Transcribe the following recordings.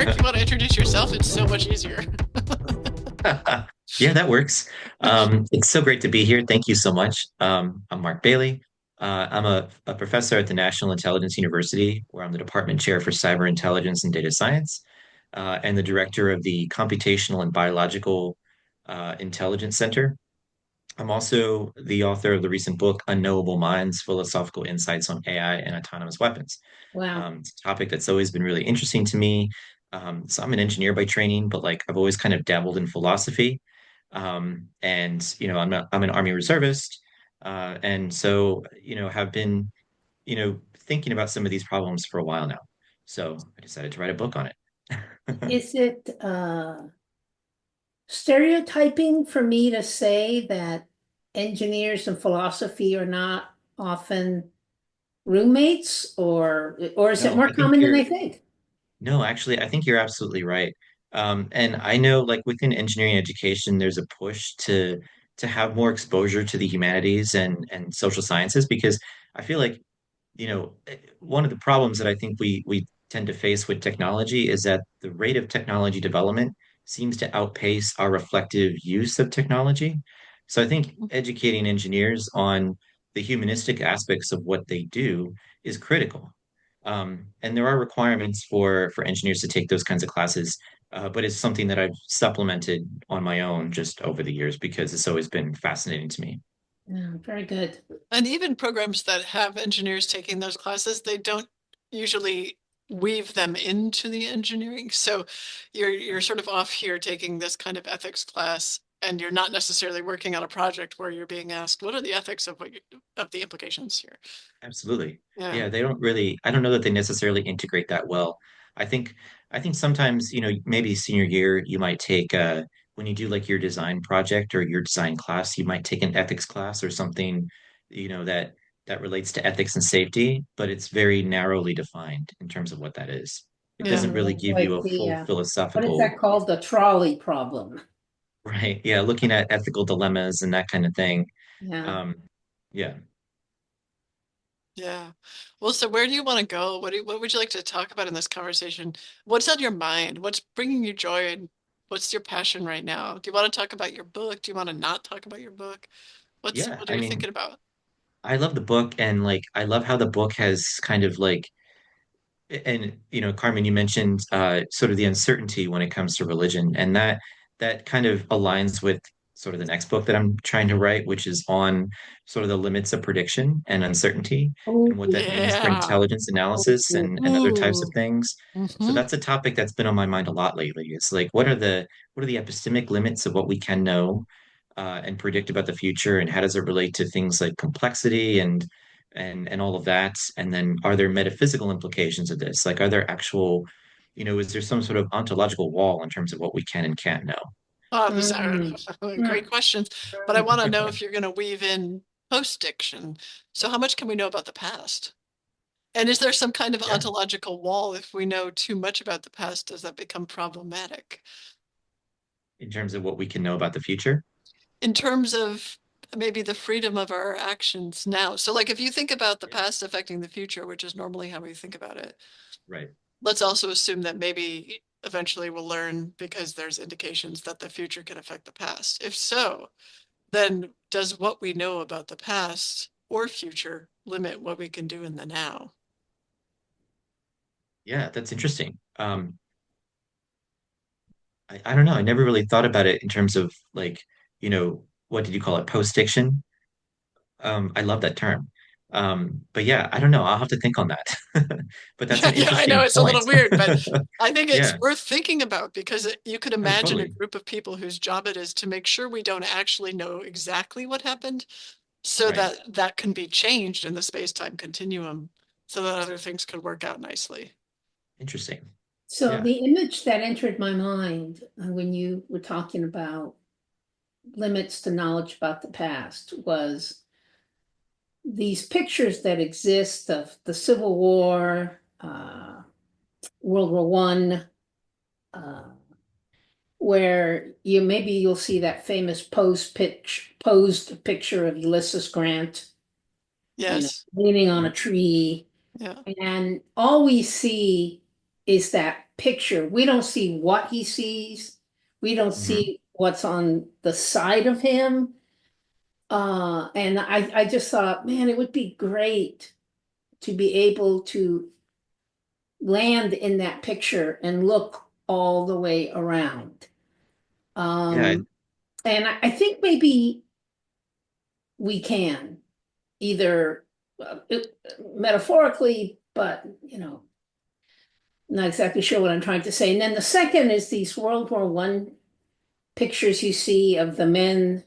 Mark, you want to introduce yourself? It's so much easier. Yeah, that works. It's so great to be here. Thank you so much. I'm Mark Bailey. I'm a professor at the National Intelligence University, where I'm the department chair for cyber intelligence and data science, and the director of the Computational and Biological Intelligence Center. I'm also the author of the recent book, Unknowable Minds, Philosophical Insights on AI and Autonomous Weapons. Wow. It's a topic that's always been really interesting to me. So I'm an engineer by training, but like I've always kind of dabbled in philosophy. And I'm an Army reservist. And so, have been, thinking about some of these problems for a while now. So I decided to write a book on it. Is it stereotyping for me to say that engineers and philosophy are not often roommates, or is it No, more I think common than you're I think? No, actually, I think you're absolutely right. And I know, like within engineering education, there's a push to have more exposure to the humanities and social sciences because I feel like, one of the problems that I think we tend to face with technology is that the rate of technology development seems to outpace our reflective use of technology. So I think educating engineers on the humanistic aspects of what they do is critical. And there are requirements for engineers to take those kinds of classes, but it's something that I've supplemented on my own just over the years because it's always been fascinating to me. Yeah, very good. And even programs that have engineers taking those classes, they don't usually weave them into the engineering. So you're sort of off here taking this kind of ethics class, and you're not necessarily working on a project where you're being asked, what are the ethics of of the implications here? Absolutely. Yeah. Yeah, they don't really, I don't know that they necessarily integrate that well. I think I think sometimes, maybe senior year you might take when you do like your design project or your design class, you might take an ethics class or something, that relates to ethics and safety, but it's very narrowly defined in terms of what that is. It doesn't Yeah. really give you Like a full what is philosophical, that called? The trolley problem. right? Yeah, looking at ethical dilemmas and that kind of thing. Yeah. Um, yeah. Yeah. Well, so where do you want to go? What would you like to talk about in this conversation? What's on your mind? What's bringing you joy and what's your passion right now? Do you want to talk about your book? Do you want to not talk about your book? Yeah, What are I you mean, thinking about? I love the book and like I love how the book has kind of like and Carmen, you mentioned sort of the uncertainty when it comes to religion, and that kind of aligns with sort of the next book that I'm trying to write, which is on sort of the limits of prediction and uncertainty Oh, and what that means for Yeah. intelligence analysis and other types of Ooh. things. So Hmm. that's a topic that's been on my mind a lot lately. It's like what are the epistemic limits of what we can know and predict about the future, and how does it relate to things like complexity and all of that? And then are there metaphysical implications of this? Like, are there actual, is there some sort of ontological wall in terms of what we can and can't know? Oh, these are mm, great mm. questions. But I want to know if you're going to weave in post-diction. So how much can we know about the past? And is there some kind of Yeah, ontological wall if we know too much about the past? Does that become problematic? in terms of what we can know about the future. In terms of maybe the freedom of our actions now. So, like, if you think about the Yeah, past affecting the future, which is normally how we think about it, right. let's also assume that maybe eventually we'll learn because there's indications that the future can affect the past. If so, then does what we know about the past or future limit what we can do in the now? Yeah, that's interesting. I don't know. I never really thought about it in terms of like, what did you call it? Post-diction. I love that term. But yeah, I don't know. I'll have to think on that. But that's Yeah, an yeah, I know interesting it's a point. little weird, but I think it's Yeah, worth thinking about because you could no, imagine a totally. group of people whose job it is to make sure we don't actually know exactly what happened so Right. that that can be changed in the space-time continuum so that other things could work out nicely. Interesting. So Yeah. the image that entered my mind when you were talking about limits to knowledge about the past was these pictures that exist of the Civil War, World War One, uh, where you'll see that famous posed picture of Ulysses Grant, Yes. leaning on a Mhm. tree, Yeah. and all we see is that picture. We don't see what he sees. We don't Mhm. see what's on the side of him. And I just thought, man, it would be great to be able to land in that picture and look all the way around. Yeah, Um, and I think maybe we can either metaphorically, but not exactly sure what I'm trying to say. And then the second is these World War I pictures you see of the men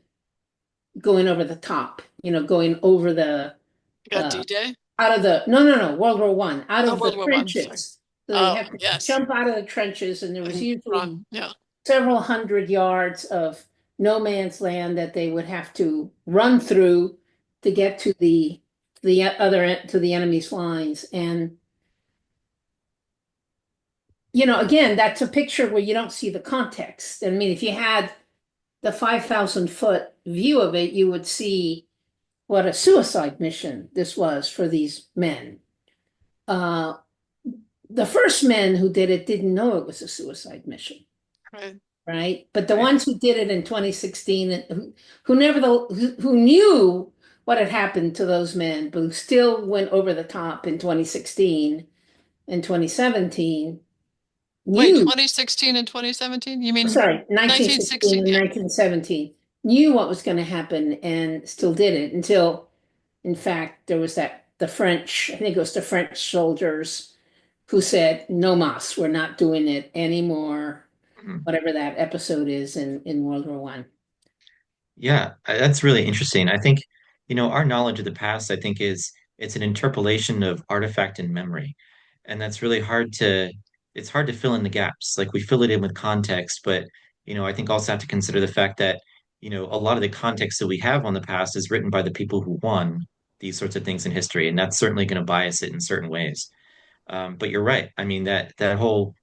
going over the top, going over You got uh, D-Day? out of the no, World War I, out Oh, of World the War One, sorry. trenches. So they Oh, have to yes. jump out of the trenches, and there was And usually run. Yeah. several hundred yards of no man's land that they would have to run through to get to the enemy's lines. And again, that's a picture where you don't see the context. I mean, if you had the 5,000-foot view of it, you would see what a suicide mission this was for these men. Uh, the first men who did it didn't know it was a suicide mission, Right. right? But the right. ones who did it in 2016, who never who knew what had happened to those men, but who still went over the top in 2016 and 2017, Wait, knew, 2016 and 2017? You mean sorry, 1916 1916? and Yeah. 1917, knew what was going to happen and still did it until, in fact, there was the French, I think it was the French soldiers who said, no mas, we're not doing it anymore, Mhm. whatever that episode is in World War I. Yeah, that's really interesting. I think, our knowledge of the past, I think it's an interpolation of artifact and memory. And that's really it's hard to fill in the gaps. Like we fill it in with context, but, I think also have to consider the fact that, a lot of the context that we have on the past is written by the people who won these sorts of things in history, and that's certainly going to bias it in certain ways. But you're right. I mean, that whole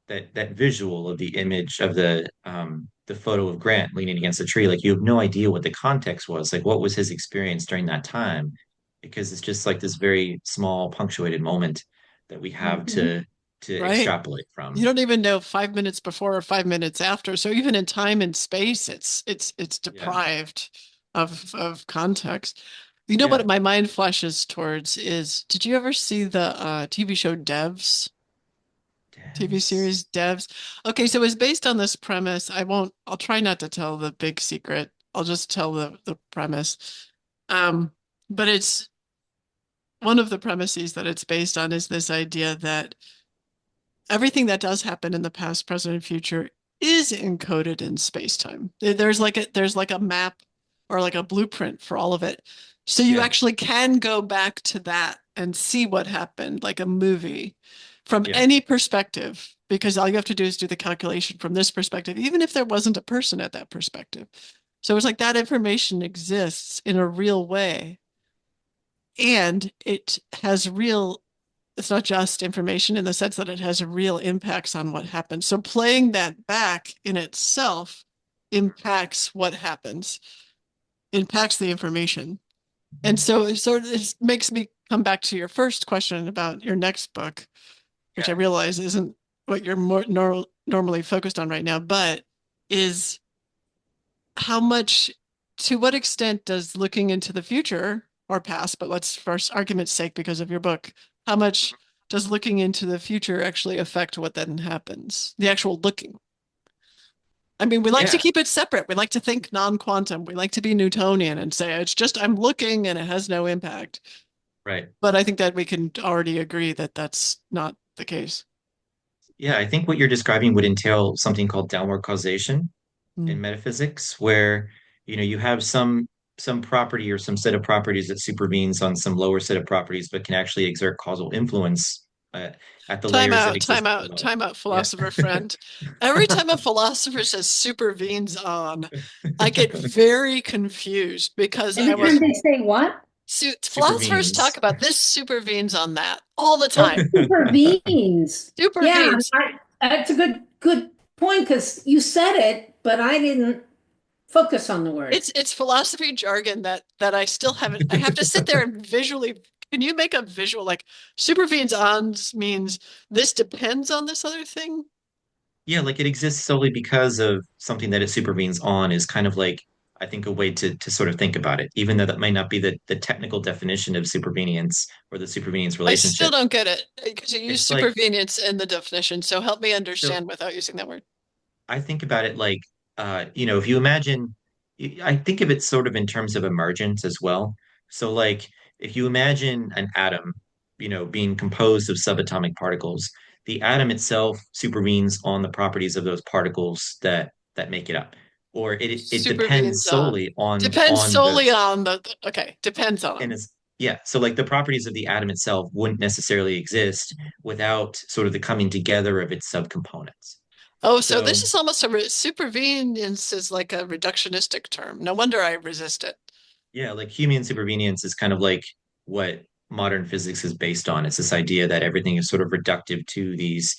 that visual of the image of the photo of Grant leaning against a tree, like you have no idea what the context was, like what was his experience during that time, because it's just like this very small punctuated moment that we have Mhm. to Right. extrapolate You from. don't even know 5 minutes before or 5 minutes after. So even in time and space, it's Yeah, deprived of context. You know what yeah. my mind flashes towards is, did you ever see the TV show Devs? TV Devs. series Devs? Okay, so it's based on this premise. I'll try not to tell the big secret. I'll just tell the premise. Um, but it's one of the premises that it's based on is this idea that everything that does happen in the past, present, and future is encoded in space-time. There's like a map or like a blueprint for all of it. So you Yeah, actually can go back to that and see what happened, like a movie, from yeah, any perspective, because all you have to do is do the calculation from this perspective, even if there wasn't a person at that perspective. So it's like that information exists in a real way, and it's not just information in the sense that it has real impacts on what happens. So playing that back in itself impacts what happens, impacts the information. And so this makes me come back to your first question about your next book, which I yeah, realize isn't what you're normally focused on right now, but is how much, to what extent does looking into the future or past, but let's, for argument's sake, because of your book, how much does looking into the future actually affect what then happens? The actual looking. I mean, we like to yeah. keep it separate. We like to think non-quantum. We like to be Newtonian and say it's just I'm looking and it has no impact. Right. But I think that we can already agree that that's not the case. Yeah, I think what you're describing would entail something called downward causation Mm. in metaphysics, where you have some property or some set of properties that supervenes on some lower set of properties, but can actually exert causal influence uh, at the Time layers that out, exist time out, below. time out, Yeah. philosopher friend. Every time a philosopher says supervenes on, I get very confused because I Every was time they say what? philosophers talk Supervenes. about this supervenes on that all the Oh, time. supervenes. Yeah, Supervenes. that's a good point because you said it, but I didn't focus on the word. It's philosophy jargon that I still haven't. I have to sit there and visually Can you make a visual like supervenes on means this depends on this other thing? Yeah, like it exists solely because of something that it supervenes on is kind of like I think a way to sort of think about it, even though that might not be the technical definition of supervenience or the supervenience I still relationship. don't get it because you use It's like supervenience in the definition. So help me so understand without using that word. I think about it like, if you imagine, I think of it sort of in terms of emergence as well. So, like, if you imagine an atom, being composed of subatomic particles, the atom itself supervenes on the properties of those particles that make it up, or it depends Supervenes on. solely on Depends on solely those. on okay, depends on And them. it's yeah, so like the properties of the atom itself wouldn't necessarily exist without sort of the coming together of its subcomponents. Oh, so this So is almost supervenience is like a reductionistic term. No wonder I resist it. yeah, like Humean supervenience is kind of like what modern physics is based on. It's this idea that everything is sort of reductive to these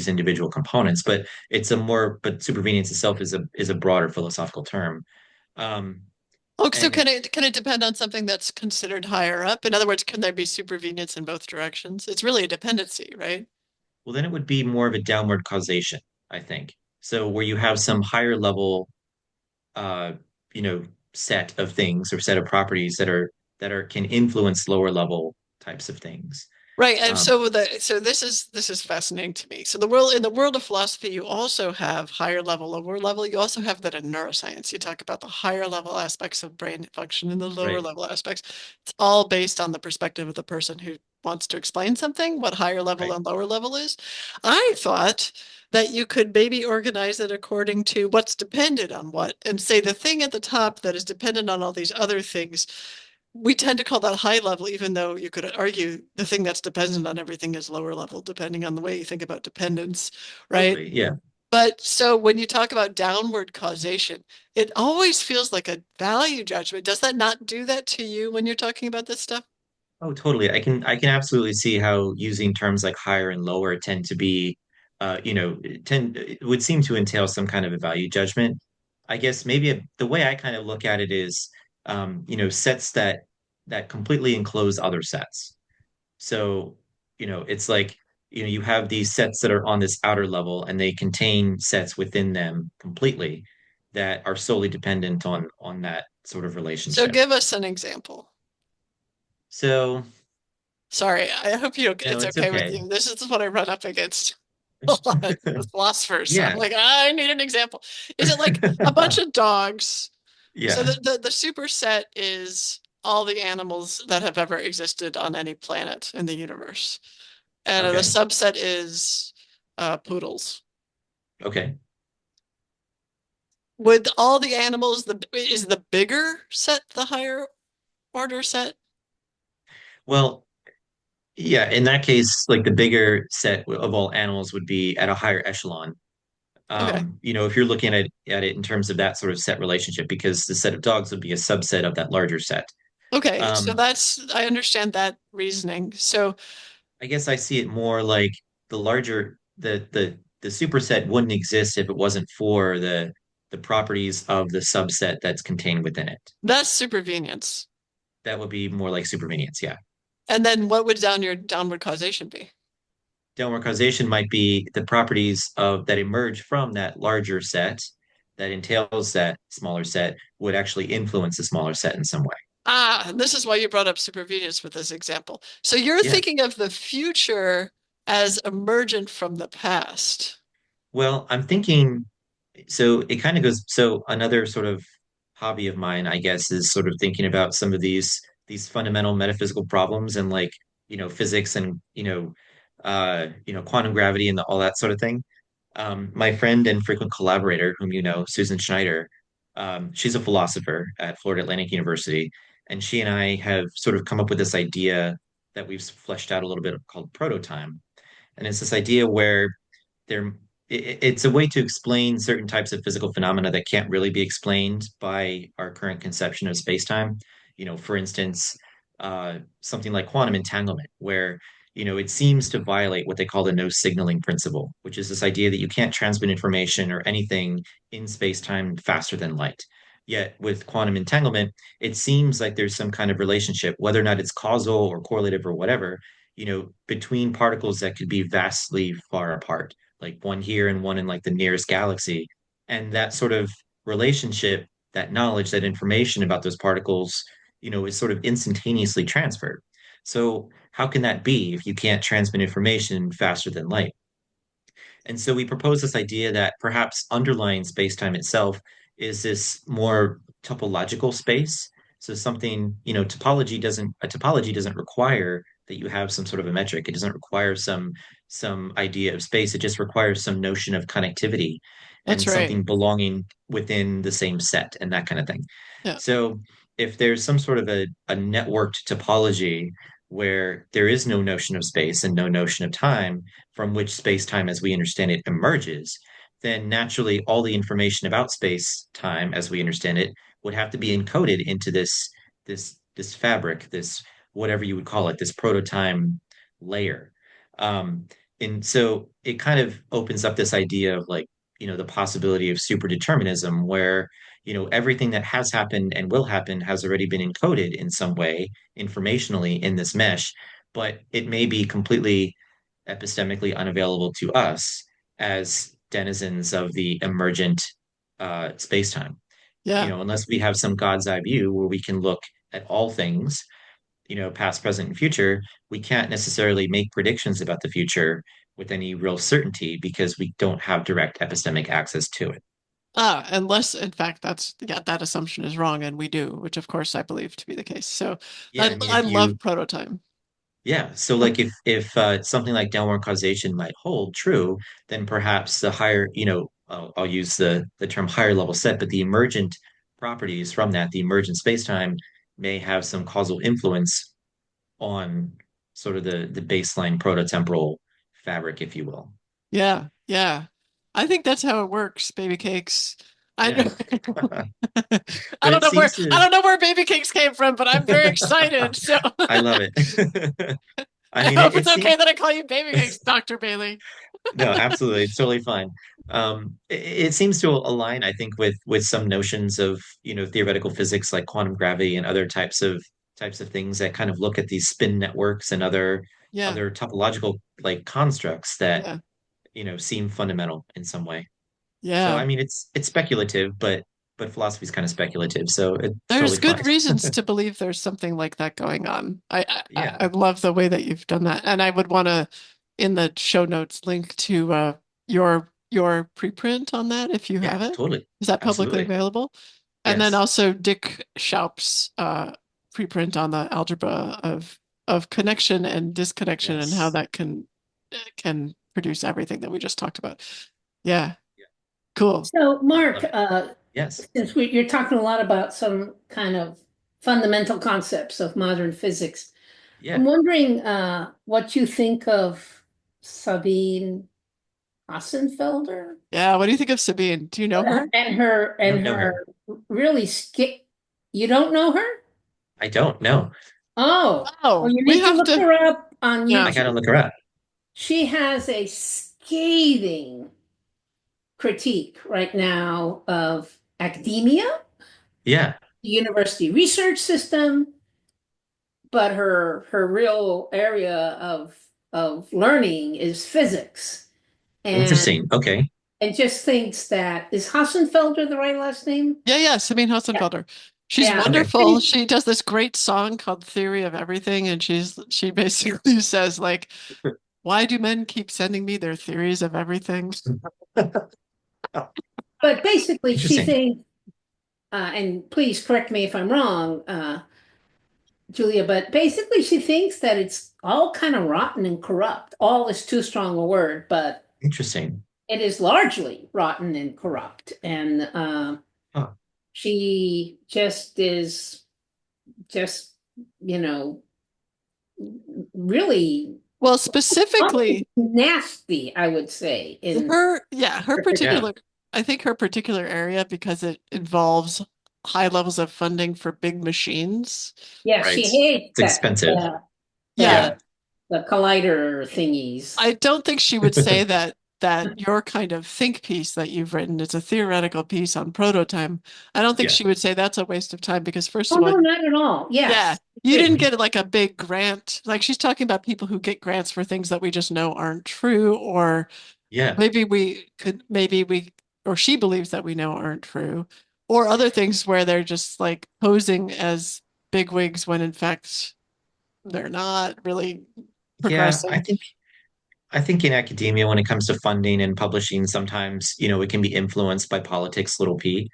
individual components. But supervenience itself is a broader philosophical term. Um, Oh, so and can it depend on something that's considered higher up? In other words, can there be supervenience in both directions? It's really a dependency, right? well, then it would be more of a downward causation, I think. So where you have some higher level, uh, you know, set of things or set of properties that are can influence lower level types of things. Right, and Um, so this is fascinating to me. So the world in the world of philosophy, you also have higher level, lower level. You also have that in neuroscience. You talk about the higher level aspects of brain function and the lower right, level aspects. It's all based on the perspective of the person who wants to explain something, what higher level right. and lower level is. I thought that you could maybe organize it according to what's dependent on what, and say the thing at the top that is dependent on all these other things we tend to call that high level, even though you could argue the thing that's dependent on everything is lower level, depending on the way you think about dependence, right? Totally. Yeah. But so when you talk about downward causation, it always feels like a value judgment. Does that not do that to you when you're talking about this stuff? Oh, totally. I can absolutely see how using terms like higher and lower tend to be, it would seem to entail some kind of a value judgment. I guess maybe the way I kind of look at it is, sets that completely enclose other sets. So, it's like, you have these sets that are on this outer level and they contain sets within them completely that are solely dependent on that sort of So relationship. give us an example. So, Sorry, I hope you no, it's it's okay with okay. you. This is what I run up against a lot with philosophers. I'm Yeah, like, I need an example. Is it like a bunch of dogs? So yeah. the superset is all the animals that have ever existed on any planet in the universe. And the Okay, subset is poodles. okay. Would all the animals, is the bigger set the higher order set? Well, yeah, in that case, like the bigger set of all animals would be at a higher echelon. Okay. If you're looking at it in terms of that sort of set relationship, because the set of dogs would be a subset of that larger set. Okay. So Um, I understand that reasoning. So I guess I see it more like the superset wouldn't exist if it wasn't for the properties of the subset that's contained within it. that's supervenience. That would be more like supervenience, yeah. And then what would your downward causation be? Downward causation might be the properties of that emerge from that larger set that entails that smaller set would actually influence the smaller set in some way. Ah, this is why you brought up supervenience with this example. So you're Yeah. thinking of the future as emergent from the past. Well, I'm thinking so it kind of goes so another sort of hobby of mine, I guess, is sort of thinking about some of these fundamental metaphysical problems and like, physics and quantum gravity and all that sort of thing. My friend and frequent collaborator, whom you know, Susan Schneider, she's a philosopher at Florida Atlantic University, and she and I have sort of come up with this idea that we've fleshed out a little bit called proto-time. And it's this idea where there it's a way to explain certain types of physical phenomena that can't really be explained by our current conception of space-time. For instance, something like quantum entanglement, where it seems to violate what they call the no signaling principle, which is this idea that you can't transmit information or anything in space-time faster than light. Yet with quantum entanglement, it seems like there's some kind of relationship, whether or not it's causal or correlative or whatever, between particles that could be vastly far apart, like one here and one in like the nearest galaxy. And that sort of relationship, that knowledge, that information about those particles, is sort of instantaneously transferred. So how can that be if you can't transmit information faster than light? And so we propose this idea that perhaps underlying space-time itself is this more topological space. So something, a topology doesn't require that you have some sort of a metric. It doesn't require some idea of space. It just requires some notion of connectivity That's and right. something belonging within the same set and that kind of thing. Yeah, So if there's some sort of a networked topology where there is no notion of space and no notion of time, from which space-time as we understand it emerges, then naturally all the information about space-time as we understand it would have to be encoded into this fabric, this whatever you would call it, this proto-time layer. Um, and so it kind of opens up this idea of like, the possibility of superdeterminism where, everything that has happened and will happen has already been encoded in some way informationally in this mesh, but it may be completely epistemically unavailable to us as denizens of the emergent space-time. yeah. Unless we have some God's eye view where we can look at all things, past, present, and future, we can't necessarily make predictions about the future with any real certainty because we don't have direct epistemic access to it. Unless, in fact, that assumption is wrong, and we do, which of course I believe to be the case. So Yeah, I mean, I if love you prototype. Yeah, so like if something like downward causation might hold true, then perhaps the higher, I'll use the term higher level set, but the emergent properties from that, the emergent spacetime may have some causal influence on sort of the baseline prototemporal fabric, if you will. Yeah, yeah. I think that's how it works, baby cakes. I Yeah. know. But it seems I to, don't know where baby cakes came from, but I'm very excited. So I love it. I I mean, hope it it's okay seems that I call you baby cakes, Dr. Bailey. No, absolutely. It's totally fine. It seems to align, I think, with some notions of, theoretical physics like quantum gravity and other types of things that kind of look at these spin networks and other Yeah, other topological like constructs that, yeah, seem fundamental in some way. So I yeah. mean it's speculative, but philosophy is kind of speculative, so it's There's totally good fine. reasons to believe there's something like that going on. Yeah. I love the way that you've done that, and I would want to, in the show notes, link to your preprint on that if you Yeah, have it. totally. Is that publicly Absolutely. available? And then Yes. also Dick Schaup's preprint on the algebra of connection and disconnection and how Yes. that can produce everything that we just talked about. Yeah, Yeah. cool. So, Mark, Love it. Yes. since you're talking a lot about some kind of fundamental concepts of modern physics, I'm Yeah. wondering what you think of Sabine Hassenfelder Yeah, what do you think of Sabine? Do you know her? I don't know her. really skip. You don't know her? I don't know. Oh, well, Oh, you we need to have look to. her up on Yeah. I gotta YouTube. look her up. She has a scathing critique right now of academia, Yeah, the university research system, but her real area of learning is physics, and interesting. Okay, just thinks that is Hassenfelder the right last name? Yeah, yeah, Sabine Yeah, Hossenfelder. She's yeah. okay. wonderful. She does this great song called Theory of Everything, and she basically says like, why do men keep sending me their theories of everything? Oh, But basically, she interesting. thinks, and please correct me if I'm wrong, Julia, but basically, she thinks that it's all kind of rotten and corrupt. All is too strong a word, but Interesting. it is largely rotten and corrupt. And Huh. she just is just, you know, really Well, specifically, nasty, I would say, in her her critique. Yeah, particular, I think her particular area, because it involves high levels of funding for big machines. Yeah, right. she hates It's expensive. Yeah, the Yeah. the collider thingies. I don't think she would say that that your kind of think piece that you've written is a theoretical piece on prototype, I don't think Yeah. she would say that's a waste of time because first Oh, of all, no, not at all. yeah, Yes, you didn't agree. get like a big grant. Like she's talking about people who get grants for things that we just know aren't true, or Yeah. maybe we, or she believes that we know aren't true, or other things where they're just like posing as bigwigs when in fact they're not really Yeah. progressing. I think in academia, when it comes to funding and publishing, sometimes, it can be influenced by politics, little p.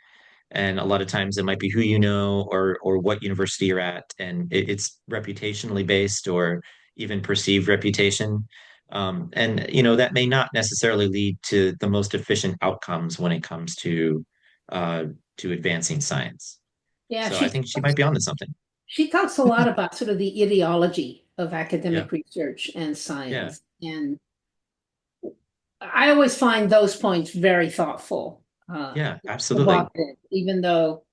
And a lot of times it might be who you know or what university you're at. And it's reputationally based or even perceived reputation. And, that may not necessarily lead to the most efficient outcomes when it comes uh, to advancing science. Yeah, So I think she might be onto something. she talks a lot about sort of the ideology of Yeah. academic research and Yeah. science. And I always find those points very thoughtful, Yeah. Absolutely. provocative, even though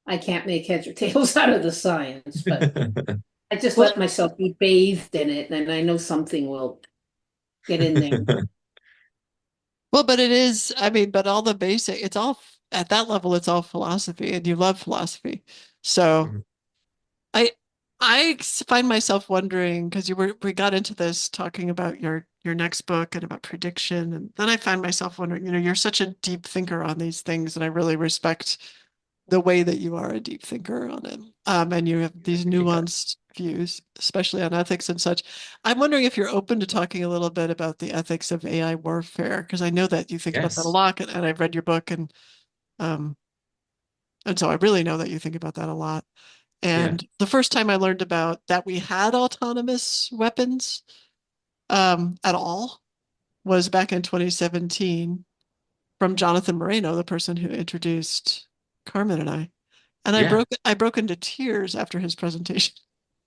I can't make heads or tails out of the science, but I just Well, let myself be bathed in it, and I know something will get in there. well, but it is, I mean, but all the basic, it's all at that level, it's all philosophy, and you love philosophy. So I find myself wondering because we got into this talking about your next book and about prediction, and then I find myself wondering, you're such a deep thinker on these things, and I really respect the way that you are a deep thinker on it. And you have I these appreciate that. nuanced views, especially on ethics and such. I'm wondering if you're open to talking a little bit about the ethics of AI warfare, because I know that you think about that a Yes. lot, and I've read your book, um, and so I really know that you think about that a lot. Yeah. And the first time I learned about that we had autonomous weapons at all was back in 2017 from Jonathan Moreno, the person who introduced Carmen and I. And Yeah. I broke into tears after his presentation.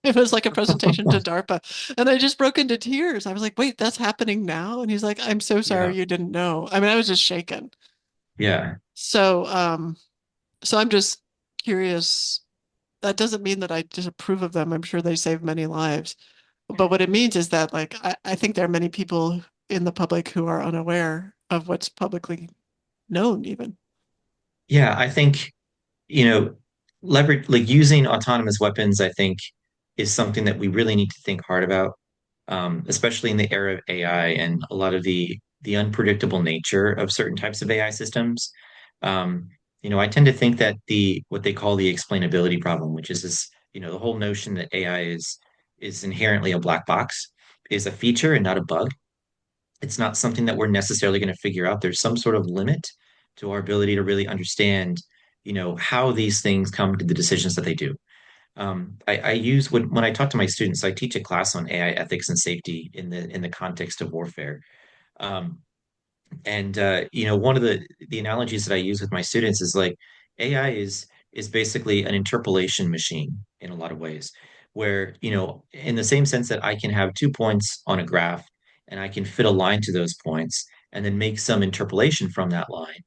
It was like a presentation to DARPA. And I just broke into tears. I was like, wait, that's happening now? And he's like, I'm so Yeah. sorry you didn't know. I mean, I was just shaken. Yeah. So, so I'm just curious. That doesn't mean that I disapprove of them. I'm sure they save many lives. But what it means is that, like, I think there are many people in the public who are unaware of what's publicly known, even. Yeah. I think, you know, leverage like using autonomous weapons, I think, is something that we really need to think hard about, especially in the era of AI and a lot of the unpredictable nature of certain types of AI systems. Um, I tend to think that the what they call the explainability problem, which is this, the whole notion that AI is inherently a black box, is a feature and not a bug. It's not something that we're necessarily going to figure out. There's some sort of limit to our ability to really understand, how these things come to the decisions that they do. I use when I talk to my students, I teach a class on AI ethics and safety in the context of warfare. Um, and one of the analogies that I use with my students is like AI is basically an interpolation machine in a lot of ways, where, in the same sense that I can have 2 points on a graph and I can fit a line to those points and then make some interpolation from that line.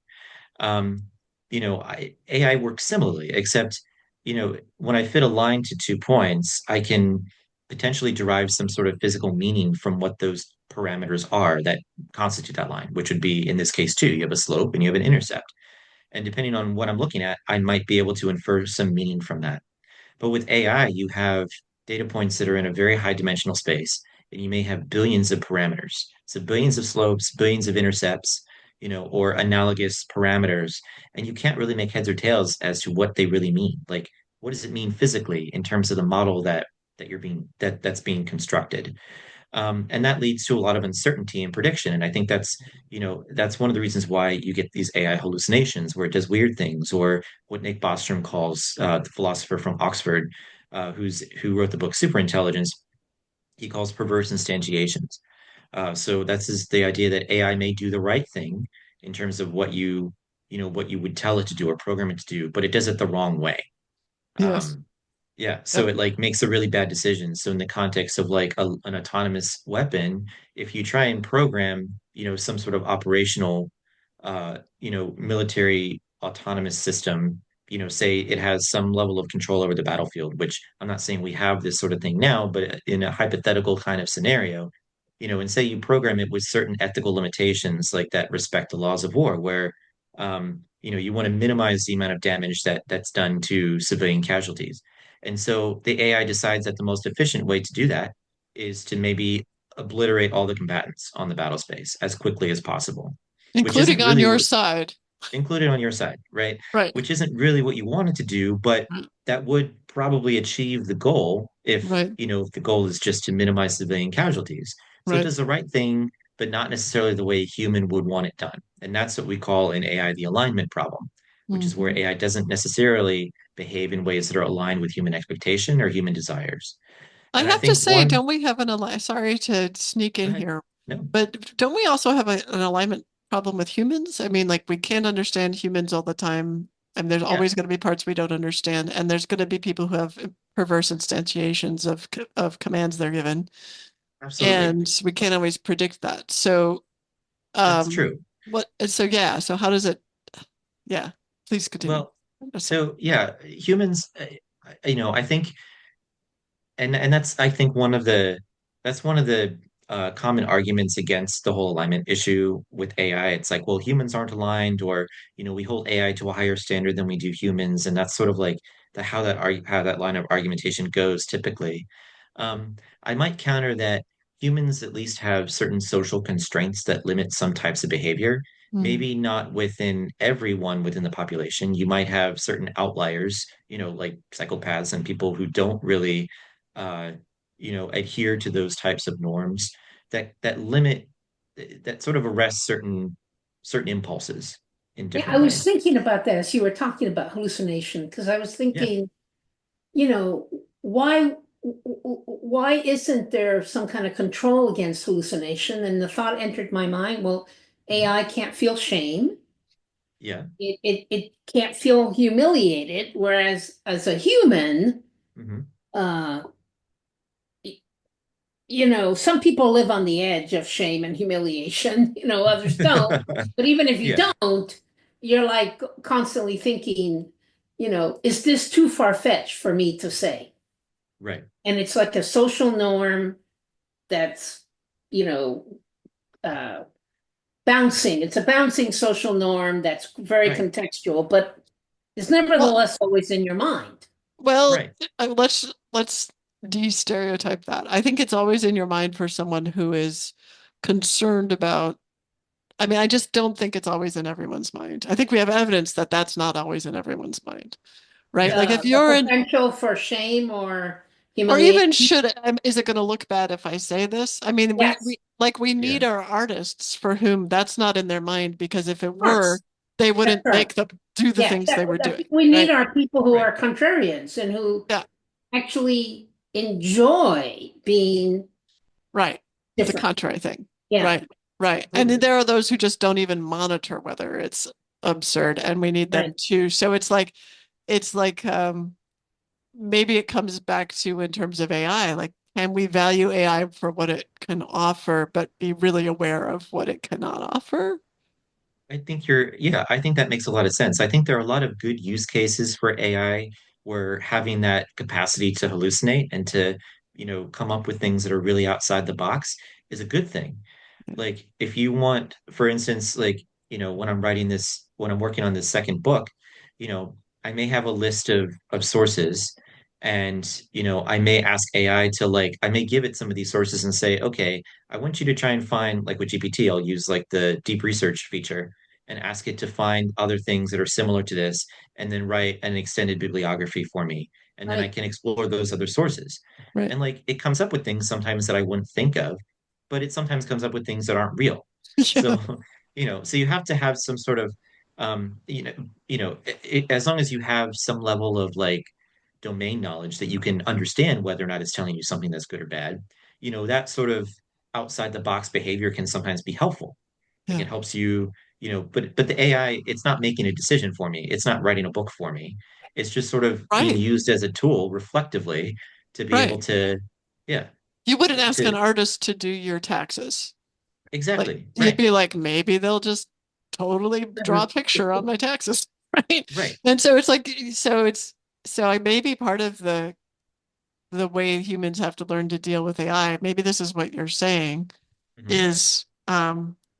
Um, AI works similarly, except, when I fit a line to 2 points, I can potentially derive some sort of physical meaning from what those parameters are that constitute that line, which would be in this case too, you have a slope and you have an intercept. And depending on what I'm looking at, I might be able to infer some meaning from that. But with AI, you have data points that are in a very high dimensional space, and you may have billions of parameters. So billions of slopes, billions of intercepts, or analogous parameters. And you can't really make heads or tails as to what they really mean. Like, what does it mean physically in terms of the model that's being constructed? And that leads to a lot of uncertainty and prediction. And I think that's one of the reasons why you get these AI hallucinations where it does weird things, or what Nick Bostrom calls the philosopher from Oxford, who wrote the book Superintelligence, he calls perverse instantiations. So the idea that AI may do the right thing in terms of what you would tell it to do or program it to do, but it does it the wrong way. Yes. Um, yeah, so Yep. it like makes a really bad decision. So in the context of like an autonomous weapon, if you try and program, some sort of operational, military autonomous system, say it has some level of control over the battlefield, which I'm not saying we have this sort of thing now, but in a hypothetical kind of scenario, and say you program it with certain ethical limitations like that respect the laws of war, where you want to minimize the amount of damage that's done to civilian casualties. And so the AI decides that the most efficient way to do that is to maybe obliterate all the combatants on the battle space as quickly as possible, which including isn't on really your what side. included on your side, right? Right, Which isn't really what you wanted to do, but that would probably achieve the goal right, if the goal is just to minimize civilian casualties. So it right. does the right thing, but not necessarily the way a human would want it done. And that's what we call in AI the alignment problem, which is where Hmm. AI doesn't necessarily behave in ways that are aligned with human expectation or human desires. I And I have to think say, one, don't we have sorry to sneak go in ahead. here, No, but don't we also have an alignment problem with humans? I mean, like we can't understand humans all the time, and there's yeah, always going to be parts we don't understand, and there's going to be people who have perverse instantiations of commands they're given, absolutely. and we can't always predict that. So, That's true. so yeah, so how does it, yeah, please continue. Well, I'm sorry. so yeah, humans, I think and that's I think one of the common arguments against the whole alignment issue with AI. It's like, well, humans aren't aligned, or we hold AI to a higher standard than we do humans, and that's sort of like how that line of argumentation goes typically. I might counter that humans at least have certain social constraints that limit some types of behavior. Mm, Maybe not within everyone within the population. You might have certain outliers, like psychopaths and people who don't really uh, adhere to those types of norms that limit that sort of arrest certain impulses in Yeah, different I was ways. thinking about that as you were talking about hallucination, because I was Yeah. thinking, you know, why isn't there some kind of control against hallucination? And the thought entered my mind, well, Mhm. AI can't feel shame. Yeah. It can't feel humiliated, whereas as a human, Hmm. uh, some people live on the edge of shame and humiliation, others don't. But even if you Yeah. don't, you're like constantly thinking, is this too far-fetched for me to say? Right. And it's like a social norm that's, you know, uh, bouncing. It's a bouncing social norm that's very Right. contextual, but it's well, nevertheless always in your mind. well, Right. let's de-stereotype that. I think it's always in your mind for someone who is concerned about. I mean, I just don't think it's always in everyone's mind. I think we have evidence that that's not always in everyone's mind, right? Yeah. Like if The you're in, potential for shame or or even humiliation. is it going to look bad if I say this? I mean, Yes, we Yeah. need our artists for whom that's not in their mind because if it of were, course. they That's wouldn't right. make them do the Yeah, things they were doing, we need right? our people who Right. are contrarians and who Yeah, actually enjoy being right. The different. contrary thing. Yeah, Right. Right. And then Totally. there are those who just don't even monitor whether it's absurd, and we need them right. to. So it's like maybe it comes back to in terms of AI, like can we value AI for what it can offer, but be really aware of what it cannot offer? Yeah, I think that makes a lot of sense. I think there are a lot of good use cases for AI where having that capacity to hallucinate and to, come up with things that are really outside the box is a good thing. Like if you want, for instance, like, when I'm working on this second book, I may have a list of sources and, I may ask AI to like, I may give it some of these sources and say, okay, I want you to try and find like with GPT, I'll use like the deep research feature and ask it to find other things that are similar to this and then write an extended bibliography for me. And then I Right. can explore those other sources. Right. And like it comes up with things sometimes that I wouldn't think of, but it sometimes comes up with things that aren't real. Yeah. So, so you have to have some sort of, as long as you have some level of like domain knowledge that you can understand whether or not it's telling you something that's good or bad, that sort of outside the box behavior can sometimes be helpful. Like Yeah. it helps you, but the AI, it's not making a decision for me. It's not writing a book for me. It's just sort of being Right. used as a tool reflectively to be able Right. to, yeah, You wouldn't ask an to artist to do your taxes. Like exactly, you'd right, be like, maybe they'll just totally draw a picture on my taxes, right? right. And so it's like, so I maybe part of the way humans have to learn to deal with AI. Maybe this is what you're saying. Mhm. is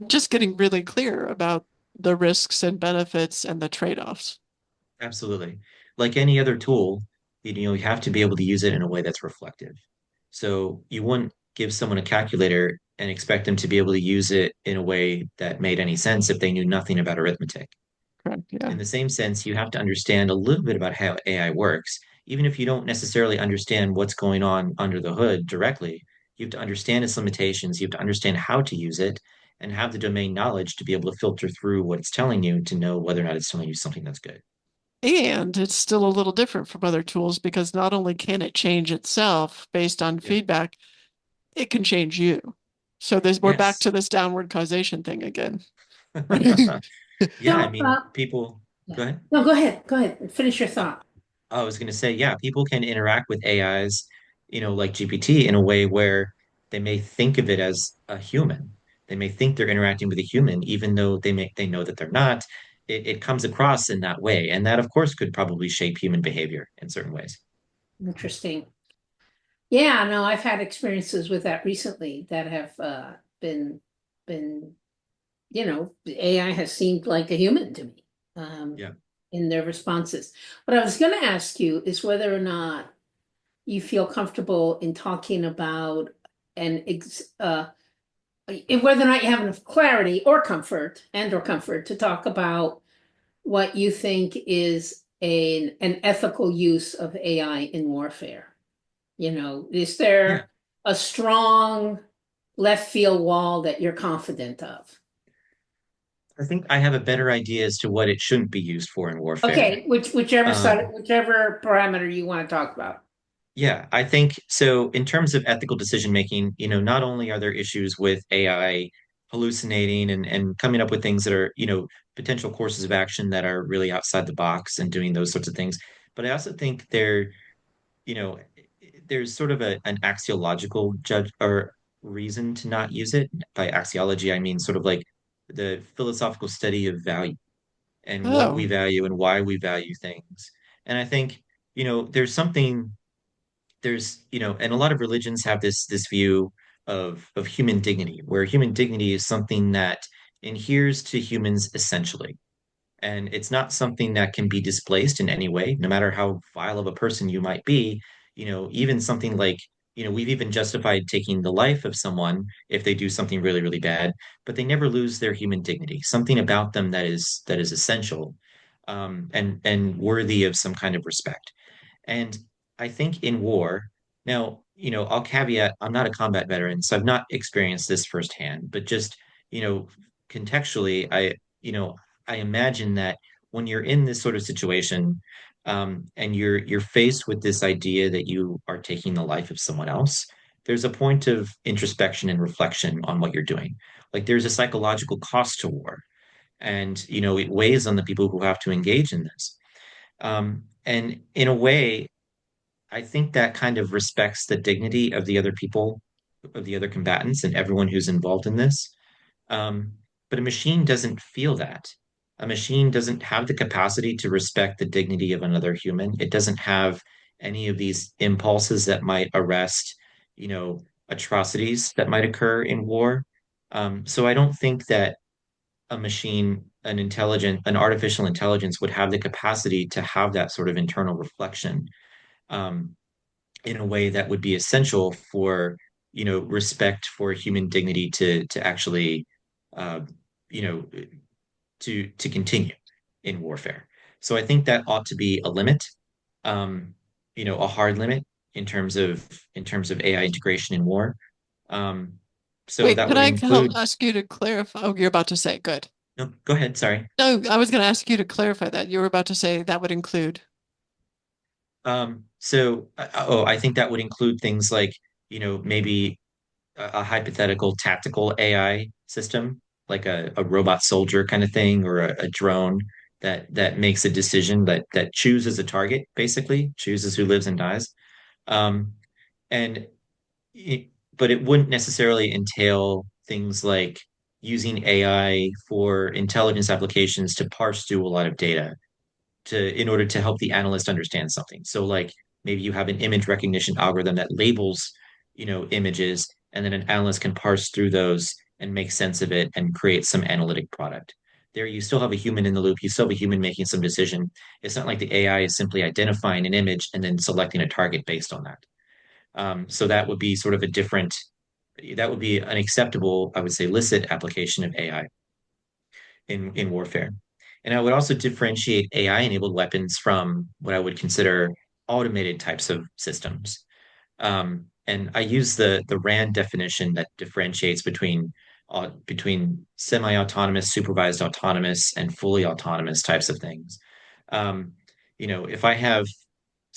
just getting really clear about the risks and benefits and the trade-offs. Absolutely. Like any other tool, you have to be able to use it in a way that's reflective. So you wouldn't give someone a calculator and expect them to be able to use it in a way that made any sense if they knew nothing about arithmetic. Correct. Yeah. In the same sense, you have to understand a little bit about how AI works, even if you don't necessarily understand what's going on under the hood directly. You have to understand its limitations, you have to understand how to use it, and have the domain knowledge to be able to filter through what it's telling you to know whether or not it's telling you something that's good. And it's still a little different from other tools because not only can it change itself based on Yeah. feedback, it can change you. So we're back Yes. to this downward causation thing again. Right? Yeah, I So, mean, people, yeah. go ahead. No, go ahead. Go ahead. Finish your Uh, thought. I was going to say, yeah, people can interact with AIs, like GPT in a way where they may think of it as a human. They may think they're interacting with a human, even though they know that they're not. It comes across in that way, and that, of course, could probably shape human behavior in certain ways. Interesting. Yeah, no, I've had experiences with that recently that have been the AI has seemed like a human to me Yeah. in their responses. What I was going to ask you is whether or not you feel comfortable in talking about and whether or not you have enough clarity or comfort to talk about what you think is an ethical use of AI in warfare. Is Yeah. there a strong left field wall that you're confident of? I think I have a better idea as to what it shouldn't be used for in warfare. Okay, whichever side, Um, whichever parameter you want to talk about. Yeah, I think so. In terms of ethical decision making, not only are there issues with AI hallucinating and coming up with things that are, potential courses of action that are really outside the box and doing those sorts of things, but I also think you know, there's sort of an axiological judge or reason to not use it. By axiology, I mean sort of like the philosophical study of value and what we Oh, value and why we value things. And I think, there's something and a lot of religions have this view of human dignity, where human dignity is something that adheres to humans essentially, and it's not something that can be displaced in any way, no matter how vile of a person you might be. Even something like, we've even justified taking the life of someone if they do something really, really bad, but they never lose their human dignity, something about them that is essential, and worthy of some kind of respect. And I think in war, now, I'll caveat, I'm not a combat veteran, so I've not experienced this firsthand, but just, you know, contextually, I imagine that when you're in this sort of situation, and you're faced with this idea that you are taking the life of someone else, there's a point of introspection and reflection on what you're doing. Like there's a psychological cost to war, and it weighs on the people who have to engage in this. And in a way, I think that kind of respects the dignity of the other people, of the other combatants, and everyone who's involved in this. Um, but a machine doesn't feel that. A machine doesn't have the capacity to respect the dignity of another human. It doesn't have any of these impulses that might arrest, atrocities that might occur in war. So I don't think that a machine, an artificial intelligence would have the capacity to have that sort of internal reflection. Um, in a way that would be essential for respect for human dignity to actually uh, you know to continue in warfare. So I think that ought to be a limit, um, a hard limit in terms of AI integration in war. Um, so wait, that can would I help include. ask you to clarify? Oh, you're about to say, good. No, go ahead. Sorry. No, I was going to ask you to clarify that. You were about to say that would include. I think that would include things like, maybe a hypothetical tactical AI system, like a robot soldier kind of thing, or a drone that makes a decision that chooses a target, basically chooses who lives and dies. Um, and it, but it wouldn't necessarily entail things like using AI for intelligence applications to parse through a lot of data in order to help the analyst understand something. So like maybe you have an image recognition algorithm that labels, images and then an analyst can parse through those and make sense of it and create some analytic product. There, you still have a human in the loop. You still have a human making some decision. It's not like the AI is simply identifying an image and then selecting a target based on that. So that would be sort of a different, that would be an acceptable, I would say, licit application of AI in warfare. And I would also differentiate AI-enabled weapons from what I would consider automated types of systems. And I use the RAND definition that differentiates between semi-autonomous, supervised autonomous, and fully autonomous types of things. Um, if I have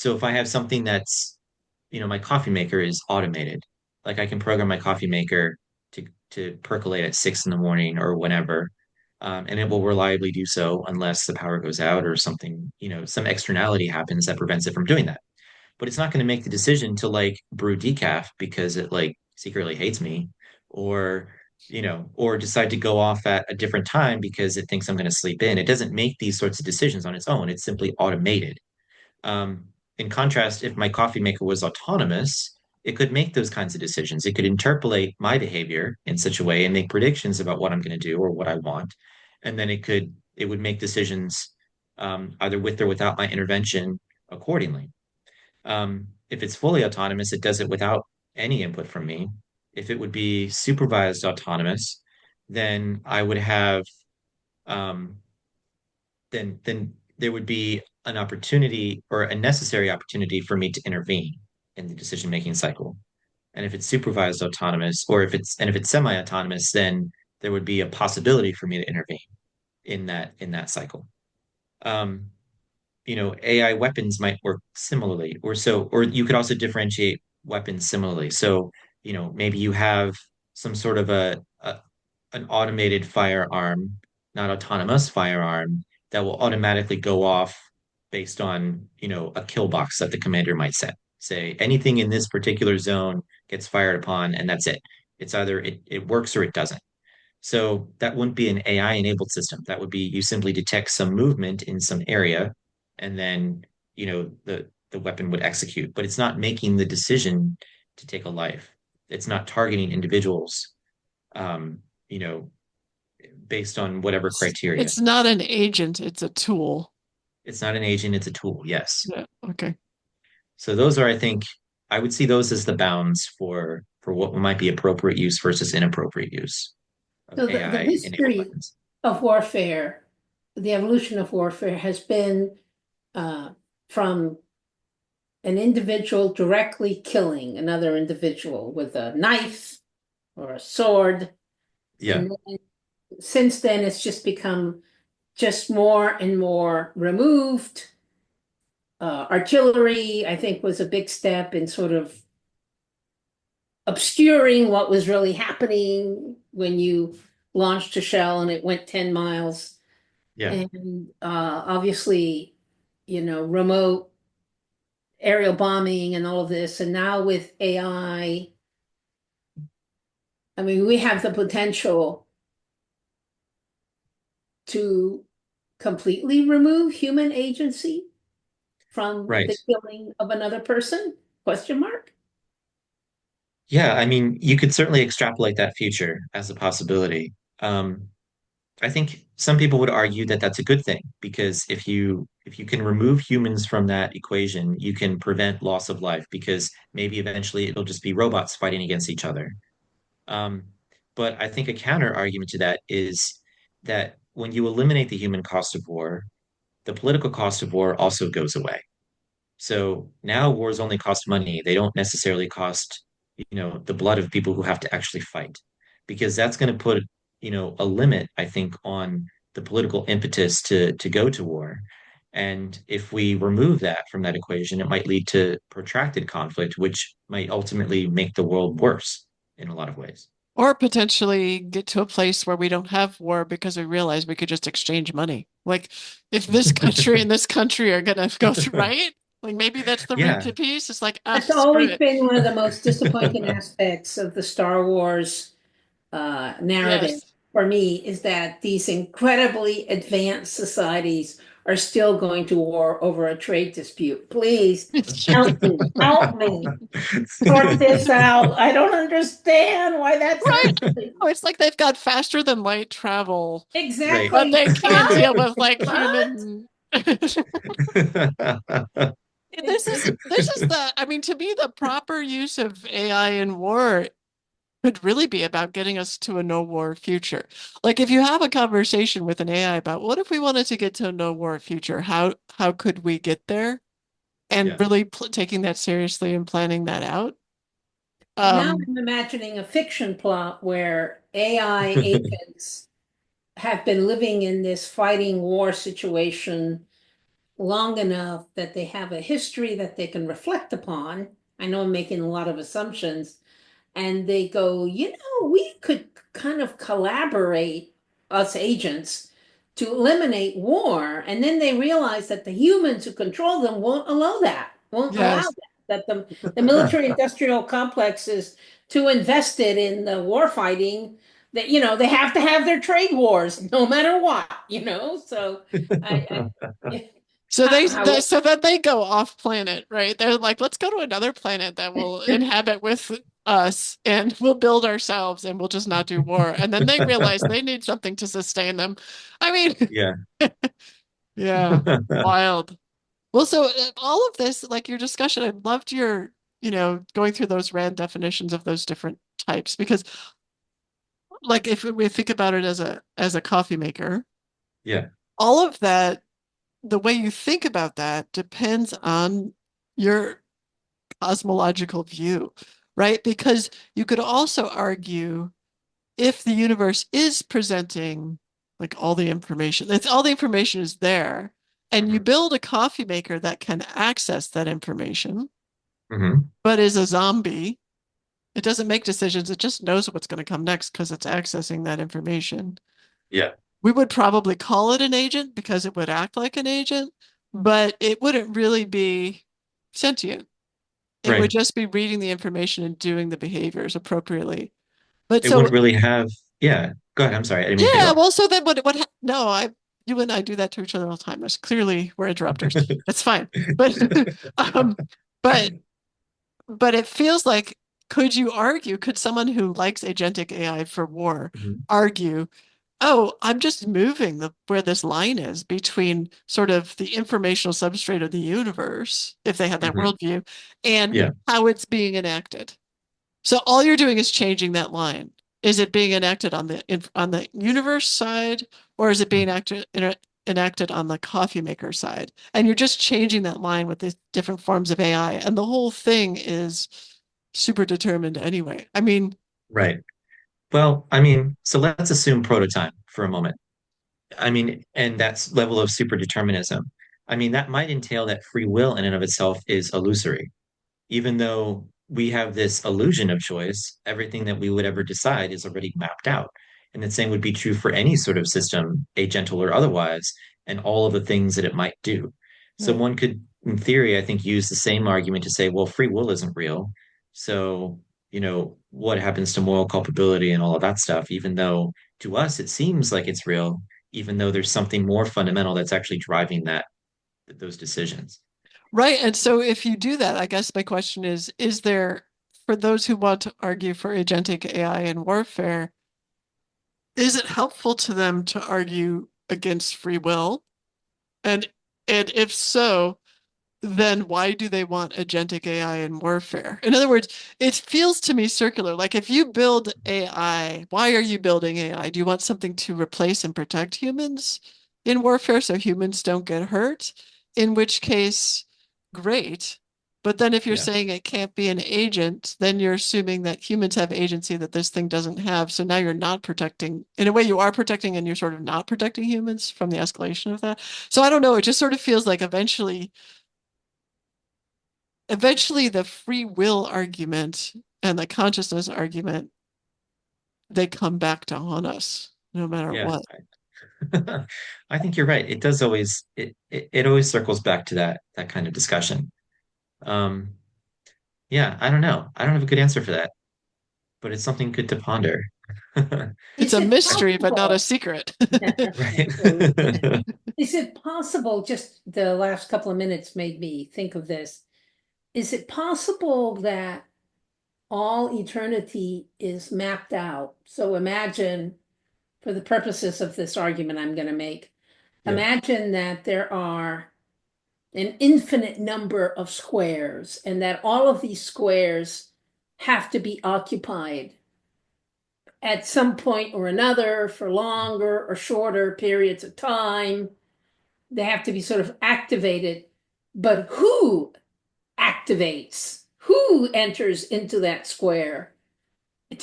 if I have something that's my coffee maker is automated. Like I can program my coffee maker to percolate at 6 in the morning or whenever, and it will reliably do so unless the power goes out or something, some externality happens that prevents it from doing that. But it's not going to make the decision to like brew decaf because it like secretly hates me, or or decide to go off at a different time because it thinks I'm going to sleep in. It doesn't make these sorts of decisions on its own. It's simply automated. Um, in contrast, if my coffee maker was autonomous, it could make those kinds of decisions. It could interpolate my behavior in such a way and make predictions about what I'm going to do or what I want. And then it would make decisions either with or without my intervention accordingly. If it's fully autonomous, it does it without any input from me. If it would be supervised autonomous, then I would have um, then there would be an opportunity or a necessary opportunity for me to intervene in the decision making cycle. And if it's supervised autonomous, or if it's semi-autonomous, then there would be a possibility for me to intervene in that cycle. Um, AI weapons might work similarly, or you could also differentiate weapons similarly. So, maybe you have some sort of an automated firearm, not autonomous firearm, that will automatically go off based on, a kill box that the commander might set. Say anything in this particular zone gets fired upon, and that's it. It's either it works or it doesn't. So that wouldn't be an AI enabled system. That would be you simply detect some movement in some area, and then the weapon would execute. But it's not making the decision to take a life. It's not targeting individuals, um, you know, based on whatever criteria. It's not an agent, it's a tool. It's not an agent, it's a tool. Yes. Yeah. Okay. So those are, I think, I would see those as the bounds for what might be appropriate use versus inappropriate use of So the AI enabled history weapons. of warfare, the evolution of warfare has been uh, from an individual directly killing another individual with a knife or a sword. Yeah. And then, since then, it's just become just more and more removed. Artillery, I think, was a big step in sort of obscuring what was really happening when you launched a shell and it went 10 miles. Yeah. And obviously, remote aerial bombing and all of this. And now with I mean, we have the potential to completely remove human agency from Right. the killing of another person? Question mark. Yeah, I mean, you could certainly extrapolate that future as a possibility. I think some people would argue that that's a good thing because if you can remove humans from that equation, you can prevent loss of life because maybe eventually it'll just be robots fighting against each other. Um, but I think a counter argument to that is that when you eliminate the human cost of war, the political cost of war also goes away. So now wars only cost money. They don't necessarily cost, the blood of people who have to actually fight, because that's going to put, a limit, I think, on the political impetus to go to war. And if we remove that from that equation, it might lead to protracted conflict, which might ultimately make the world worse in a lot of ways. Or potentially get to a place where we don't have war because we realize we could just exchange money. Like if this country and this country are gonna go through, right? Like maybe that's the route Yeah. to peace. It's like, ah, That's screw always it. been one of the most disappointing aspects of the Star Wars narrative Yes. for me is that these incredibly advanced societies are still going to war over a trade dispute. Please help me, help me sort this out. I don't understand why that's Right. happening. Oh, it's like they've got faster than light travel, Right. but Exactly. they can't What? deal with like What? human. This is the, I mean, to me, the proper use of AI in war could really be about getting us to a no war future. Like if you have a conversation with an AI about what if we wanted to get to a no war future, how could we get there? And Yeah. really taking that seriously and planning that out. Now Um, I'm imagining a fiction plot where AI agents have been living in this fighting war situation long enough that they have a history that they can reflect upon. I know I'm making a lot of assumptions, and they go, we could kind of collaborate, us agents, to eliminate war. And then they realize that the humans who control them won't allow yes. the military industrial complex is too invested in the war fighting that, they have to have their trade wars no matter what, So I So how so that they go off planet, right? They're like, let's go to another planet that will inhabit with us and we'll build ourselves and we'll just not do war. And then they realize they need something to sustain them. I mean, Yeah. yeah, wild. Well, so all of this, like your discussion, I loved your, going through those rand definitions of those different types because like if we think about it as a coffee maker, Yeah. all of that, the way you think about that depends on your cosmological view, right? Because you could also argue if the universe is presenting like all the information, it's all the information is there, and you Hmm. build a coffee maker that can access that information, Hmm. but is a zombie. It doesn't make decisions. It just knows what's going to come next because it's accessing that information. Yeah. We would probably call it an agent because it would act like an agent, but it wouldn't really be sentient. It would Right. just be reading the information and doing the behaviors appropriately. But It so, wouldn't really have, yeah. Go ahead. I'm sorry. I didn't mean to cut you yeah, off. well, so then no, you and I do that to each other all the time. It's clearly we're interrupters. That's fine. But, um, but it feels like could someone who likes agentic AI for war Mhm. argue, oh, I'm just moving where this line is between sort of the informational substrate of the universe, if they had that Mhm. worldview, and Yeah. how it's being enacted. So all you're doing is changing that line. Is it being enacted on the universe side, or is it being enacted on the coffee maker side? And you're just changing that line with the different forms of AI, and the whole thing is super determined anyway. I mean, Right. Well, I mean, so let's assume prototype for a moment. I mean, and that's level of superdeterminism. I mean, that might entail that free will in and of itself is illusory. Even though we have this illusion of choice, everything that we would ever decide is already mapped out. And the same would be true for any sort of system, agental or otherwise, and all of the things that it might do. So right. one could, in theory, I think, use the same argument to say, well, free will isn't real. So, what happens to moral culpability and all of that stuff, even though to us it seems like it's real, even though there's something more fundamental that's actually driving those decisions. Right. And so if you do that, I guess my question is there, for those who want to argue for agentic AI in warfare, is it helpful to them to argue against free will? And if so, then why do they want agentic AI in warfare? In other words, it feels to me circular. Like if you build AI, why are you building AI? Do you want something to replace and protect humans in warfare so humans don't get hurt? In which case, great. But then if you're Yeah, saying it can't be an agent, then you're assuming that humans have agency that this thing doesn't have. So now you're not protecting, in a way, you are protecting and you're sort of not protecting humans from the escalation of that. So I don't know. It just sort of feels like eventually the free will argument and the consciousness argument, they come back to haunt us no matter yeah. what. I think you're right. It does always it always circles back to that kind of discussion. Um, yeah, I don't know. I don't have a good answer for that, but it's something good to ponder. It's Is a it mystery, but not a possible? secret. Right. Is it possible, just the last couple of minutes made me think of this. Is it possible that all eternity is mapped out? So imagine, for the purposes of this argument I'm going to make, Yeah. imagine that there are an infinite number of squares and that all of these squares have to be occupied at some point or another for longer or shorter periods of time. They have to be sort of activated. But who activates? Who enters into that square?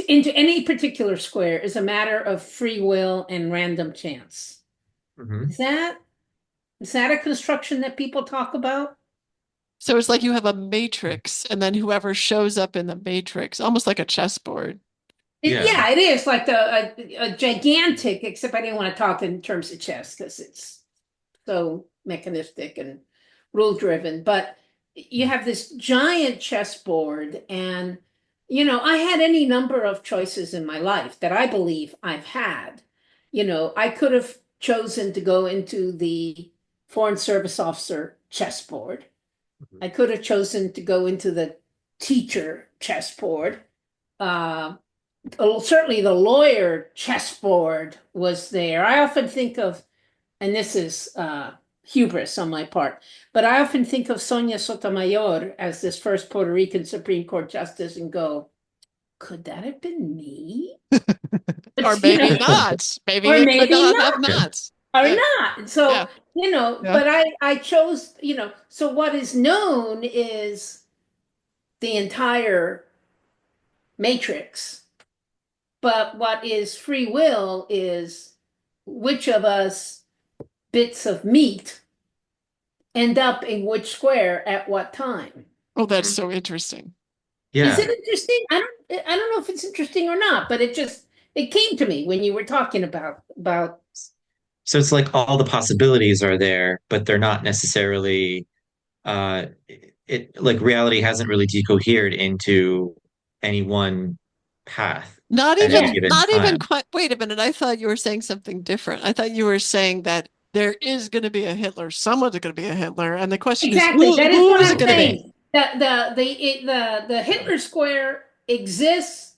Into any particular square is a matter of free will and random chance. Hmm. Is that is that a construction that people talk about? So it's like you have a matrix, and then whoever shows up in the matrix, almost like a chessboard. Yeah. Yeah, it is like a gigantic, except I didn't want to talk in terms of chess because it's so mechanistic and rule driven. But you have this giant chessboard, and I had any number of choices in my life that I believe I've had. I could have chosen to go into the Foreign Service Officer chessboard. I could have chosen to go into the teacher chessboard. Uh, Certainly the lawyer chessboard was there. I often think of, and this is hubris on my part, but I often think of Sonia Sotomayor as this first Puerto Rican Supreme Court justice and go, could that have been me? Or But, maybe not. Maybe or it could maybe not have not, Yeah. not. or Yeah, not. yeah, So, yeah. but I chose, so what is known is the entire matrix. But what is free will is which of us bits of meat end up in which square at what time. Oh, that's Mhm. so interesting. Is Yeah. it interesting? I don't know if it's interesting or not, but it came to me when you were talking about So it's like all the possibilities are there, but they're not necessarily it like reality hasn't really decohered into any one path Not at any yeah. even, given not even time. quite. Wait a minute. I thought you were saying something different. I thought you were saying that there is going to be a Hitler. Someone's going to be a Hitler, and the question is, Exactly. That is who what is it I'm going to be? saying. The Hitler square exists.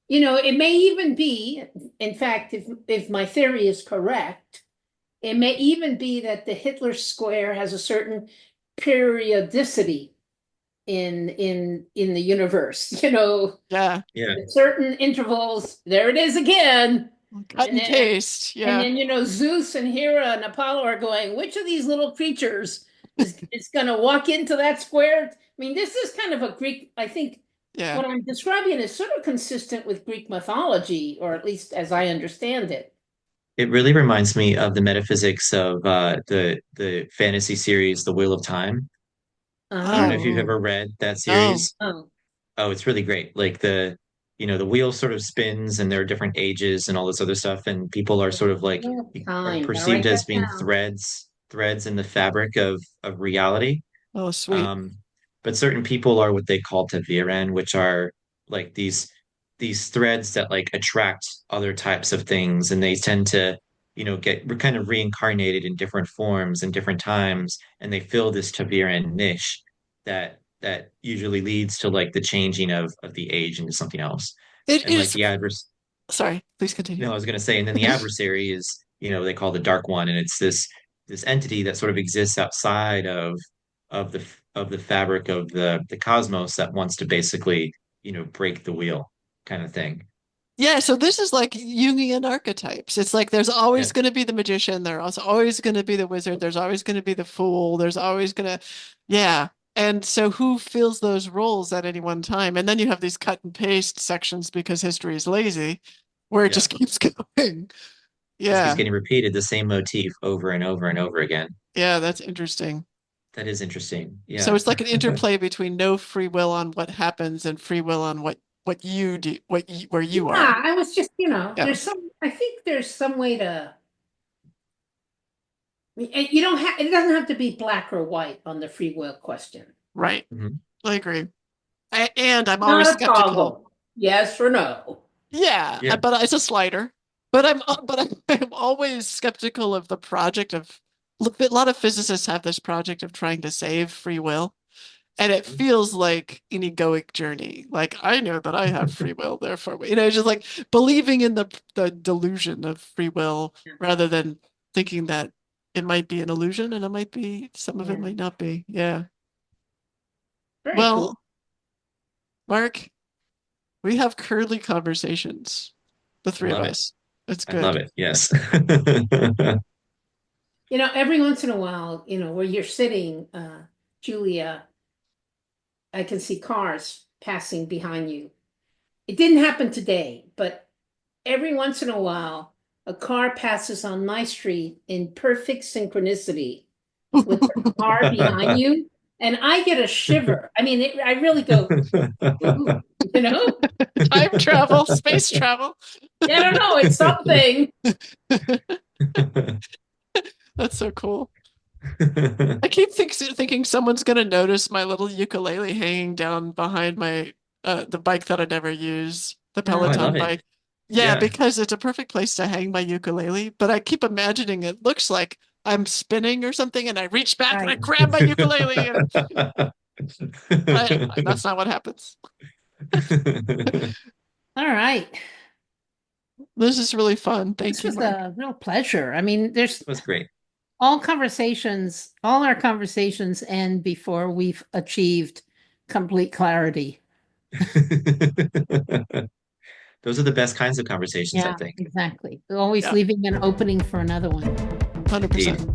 It may even be, in fact, if my theory is correct, it may even be that the Hitler square has a certain periodicity in the universe. Yeah, Yeah. At certain intervals, there it is again. cut And and then paste. and Yeah, then Zeus and Hera and Apollo are going, which of these little creatures is gonna walk into that square? I mean, this is kind of a Greek, I think yeah. what I'm describing is sort of consistent with Greek mythology, or at least as I understand it. It really reminds me of the metaphysics of the fantasy series The Wheel of Time. I don't know if Uh-huh. you've Oh, ever read that no. series. Oh, Oh, it's really great. Like the wheel sort of spins and there are different ages and all this other stuff, and people are sort of like oh, are time. Gotta perceived write as that being down. threads in the fabric of reality. Oh, sweet. Um, but certain people are what they call taviran, which are like these threads that like attract other types of things, and they tend to, get kind of reincarnated in different forms and different times, and they fill this taviran niche that usually leads to like the changing of the age into something else. It And like is. the adverse, Sorry, please continue. no, I was gonna say, and then the adversary is, they call the dark one, and it's this entity that sort of exists outside of the fabric of the cosmos that wants to basically, break the wheel kind of thing. Yeah, so this is like Jungian archetypes. It's like there's Yeah. always going to be the magician, there's always going to be the wizard, there's always going to be the fool, there's always going to, yeah. And so who fills those roles at any one time? And then you have these cut and paste sections because history is lazy, where it Yeah. just keeps going. Just keeps Yeah, getting repeated, the same motif over and over and over again. yeah, that's interesting. That is interesting. So Yeah. it's like an interplay between no free will on what happens and free will on what you do, where you are. Yeah, I was just, Yeah, I think there's some way to, you don't have, it doesn't have to be black or white on the free will question. right. Mhm. I agree. And I'm always Not a skeptical. toggle, yes or no. Yeah, Yeah. but it's a slider. I'm always skeptical of the project of. Look, a lot of physicists have this project of trying to save free will, and it feels like an egoic journey. Like I know that I have free will, therefore, just like believing in the delusion of free will rather than thinking that it might be an illusion and it might be some of it Yeah, might not be. Yeah. very cool. Well, Mark, we have curly conversations, the I three of love it. us. It's I love good. it. Yes. Every once in a while, where you're sitting, Julia, I can see cars passing behind you. It didn't happen today, but every once in a while, a car passes on my street in perfect synchronicity with the car behind you, and I get a shiver. I mean, I really go, ooh, you know? Time travel, space travel. I don't know, it's something. That's so cool. I keep thinking someone's gonna notice my little ukulele hanging down behind my the bike that I never use, the Oh, I Peloton love it. bike. Yeah, Yeah. because it's a perfect place to hang my ukulele, but I keep imagining it looks like I'm spinning or something and I reach back and I Right. grab my ukulele and that's not what happens. All right. This is really fun. This Thank you, was Mark. a real pleasure. I mean, there's It was great. all our conversations end before we've achieved complete clarity. Those are the best kinds of conversations, I Yeah, think. exactly. Always Yeah, leaving an opening for another one. Indeed. 100%.